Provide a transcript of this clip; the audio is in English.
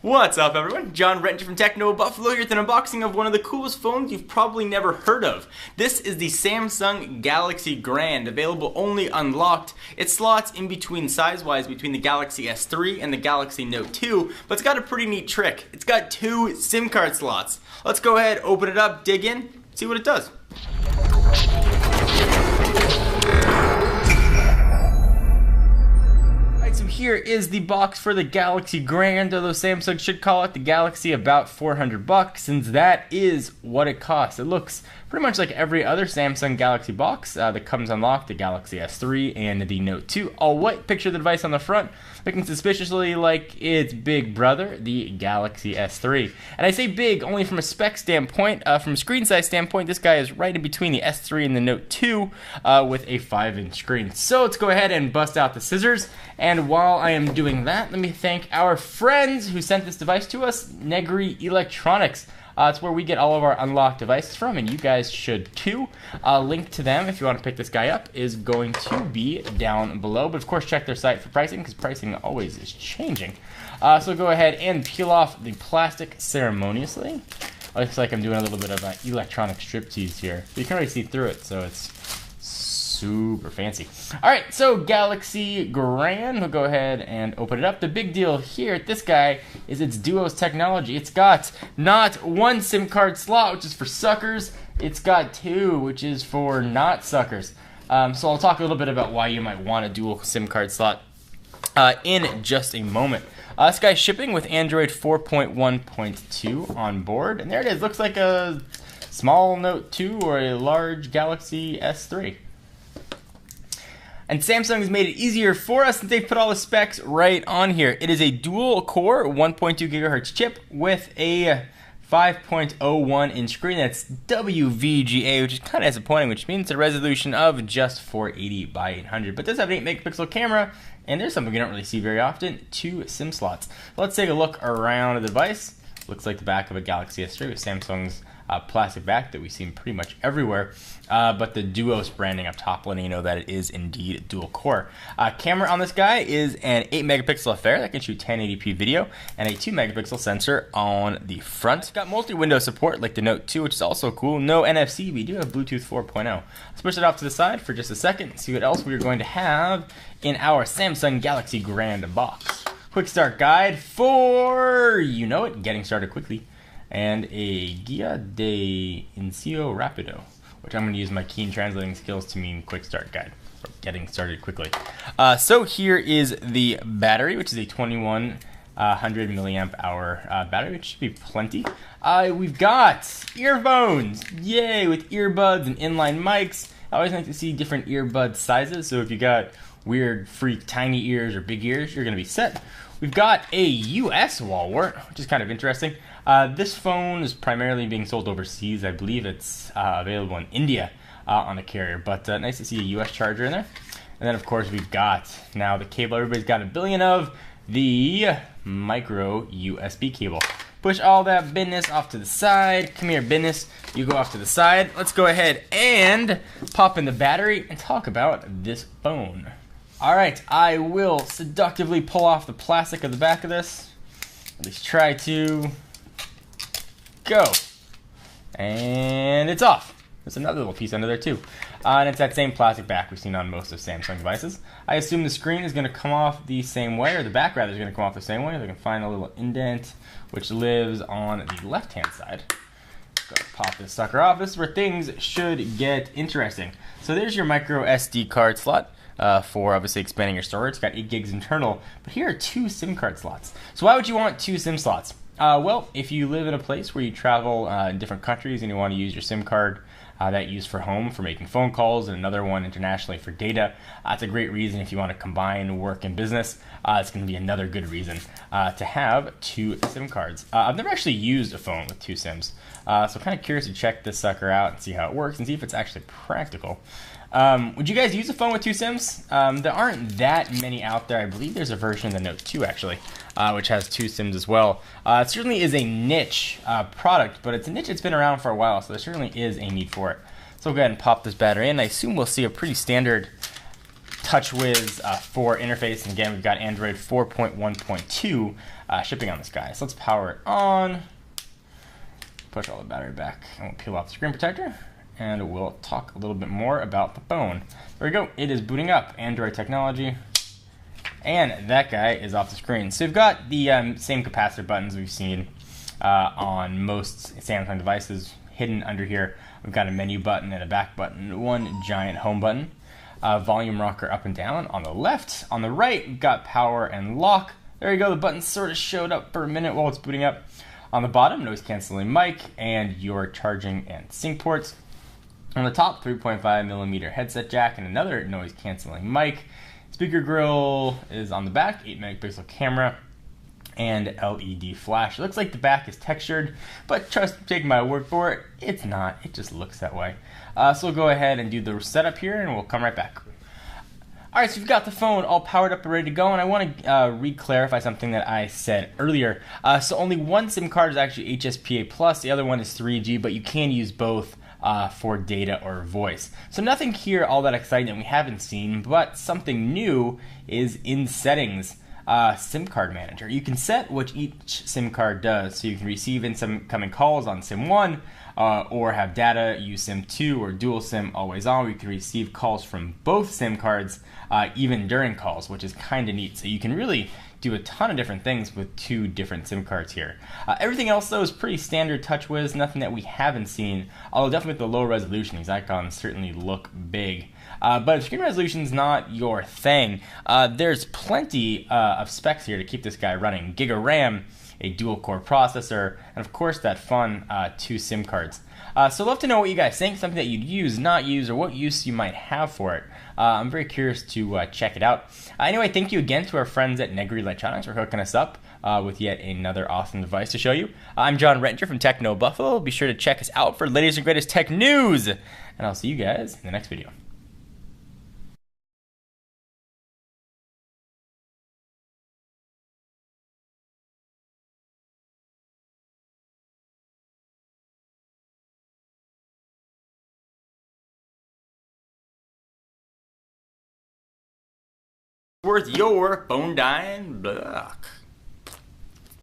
What's up, everyone? John Rentier from Techno Buffalo here with an unboxing of one of the coolest phones you've probably never heard of. This is the Samsung Galaxy Grand, available only unlocked. It slots in between size-wise between the Galaxy S3 and the Galaxy Note 2, but it's got a pretty neat trick. It's got two SIM card slots. Let's go ahead, open it up, dig in, see what it does. So here is the box for the Galaxy Grand, although Samsung should call it the Galaxy, about $400, since that is what it costs. It looks pretty much like every other Samsung Galaxy box that comes unlocked, the Galaxy S3 and the Note 2. All white, picture the device on the front, looking suspiciously like its big brother, the Galaxy S3. And I say big only from a spec standpoint. From a screen size standpoint, this guy is right in between the S3 and the Note 2 with a 5-inch screen. So let's go ahead and bust out the scissors. And while I am doing that, let me thank our friends who sent this device to us, Negri Electronics. It's where we get all of our unlocked devices from, and you guys should too. Link to them if you want to pick this guy up is going to be down below. But of course, check their site for pricing, because pricing always is changing. So go ahead and peel off the plastic ceremoniously. Looks like I'm doing a little bit of an electronic striptease here. But you can already see through it, so it's super fancy. Alright, so Galaxy Grand, we'll go ahead and open it up. The big deal here at this guy is its Duos technology. It's got not one SIM card slot, which is for suckers. It's got two, which is for not suckers. So I'll talk a little bit about why you might want a dual SIM card slot in just a moment. This guy's shipping with Android 4.1.2 on board, and there it is. Looks like a small Note 2 or a large Galaxy S3. And Samsung has made it easier for us since they've put all the specs right on here. It is a dual-core 1.2 gigahertz chip with a 5.01-inch screen. That's WVGA, which is kind of disappointing, which means a resolution of just 480 by 800. But it does have an 8-megapixel camera, and there's something we don't really see very often, 2 SIM slots. Let's take a look around the device. Looks like the back of a Galaxy S3 with Samsung's plastic back that we see pretty much everywhere, but the Duos branding up top letting you know that it is indeed dual core. Camera on this guy is an 8-megapixel affair that can shoot 1080p video, and a 2-megapixel sensor on the front. It's got multi-window support like the Note 2, which is also cool. No NFC, we do have Bluetooth 4.0. Let's push it off to the side for just a second and see what else we're going to have in our Samsung Galaxy Grand box. Quick start guide for, you know it, getting started quickly, and a Guia de Inicio Rapido, which I'm going to use my keen translating skills to mean quick start guide, or getting started quickly. So here is the battery, which is a 2100 milliamp hour battery, which should be plenty. We've got earphones, yay, with earbuds and inline mics. I always like to see different earbud sizes, so if you got weird, freak, tiny ears or big ears, you're going to be set. We've got a US wall wart, which is kind of interesting. This phone is primarily being sold overseas. I believe it's available in India on a carrier, but nice to see a US charger in there. And then, of course, we've got now the cable everybody's got a billion of, the micro USB cable. Push all that business off to the side. Come here, business. You go off to the side. Let's go ahead and pop in the battery and talk about this phone. Alright, I will seductively pull off the plastic of the back of this. At least try to. Go. And it's off. There's another little piece under there too. And it's that same plastic back we've seen on most of Samsung devices. I assume the screen is going to come off the same way, or the back rather is going to come off the same way. They can find a little indent which lives on the left-hand side. Go pop this sucker off. This is where things should get interesting. So there's your micro SD card slot. For obviously expanding your storage. It's got 8 gigs internal, but here are 2 SIM card slots. So why would you want 2 SIM slots? Well, if you live in a place where you travel in different countries and you want to use your SIM card that you use for home for making phone calls, and another one internationally for data, that's a great reason if you want to combine work and business. It's going to be another good reason to have 2 SIM cards. I've never actually used a phone with 2 SIMs, so I'm kind of curious to check this sucker out and see how it works and see if it's actually practical. Would you guys use a phone with 2 SIMs? There aren't that many out there. I believe there's a version of the Note 2 actually, which has 2 SIMs as well. It certainly is a niche product, but it's a niche that's been around for a while, so there certainly is a need for it. So we'll go ahead and pop this battery in. I assume we'll see a pretty standard TouchWiz 4 interface, and again we've got Android 4.1.2 shipping on this guy. So let's power it on, push all the battery back, and we'll peel off the screen protector, and we'll talk a little bit more about the phone. There we go, it is booting up, Android technology, and that guy is off the screen. So we've got the same capacitor buttons we've seen on most Samsung devices hidden under here. We've got a menu button and a back button, one giant home button. Volume rocker up and down on the left. On the right, we've got power and lock. There you go, the button sort of showed up for a minute while it's booting up. On the bottom, noise canceling mic and your charging and sync ports. On the top, 3.5mm headset jack and another noise canceling mic. Speaker grill is on the back, 8-megapixel camera and LED flash. It looks like the back is textured, but take my word for it, it's not. It just looks that way. So we'll go ahead and do the setup here, and we'll come right back. All right, so we've got the phone all powered up and ready to go, and I want to re-clarify something that I said earlier. So only one SIM card is actually HSPA+, the other one is 3G, but you can use both for data or voice. So nothing here all that exciting that we haven't seen, but something new is in settings. SIM card manager. You can set what each SIM card does, so you can receive incoming calls on SIM 1, or have data, use SIM 2, or dual SIM always on. We can receive calls from both SIM cards, even during calls, which is kind of neat. So you can really do a ton of different things with two different SIM cards here. Everything else, though, is pretty standard TouchWiz, nothing that we haven't seen, although definitely with the low resolution, these icons certainly look big. But if screen resolution is not your thing, there's plenty of specs here to keep this guy running. Giga RAM, a dual-core processor, and of course that fun 2 SIM cards. So I'd love to know what you guys think, something that you'd use, not use, or what use you might have for it. I'm very curious to check it out. Anyway, thank you again to our friends at Negri Electronics for hooking us up with yet another awesome device to show you. I'm John Rettinger from Techno Buffalo. Be sure to check us out for the latest and greatest tech news, and I'll see you guys in the next video. Worth your phone dying block.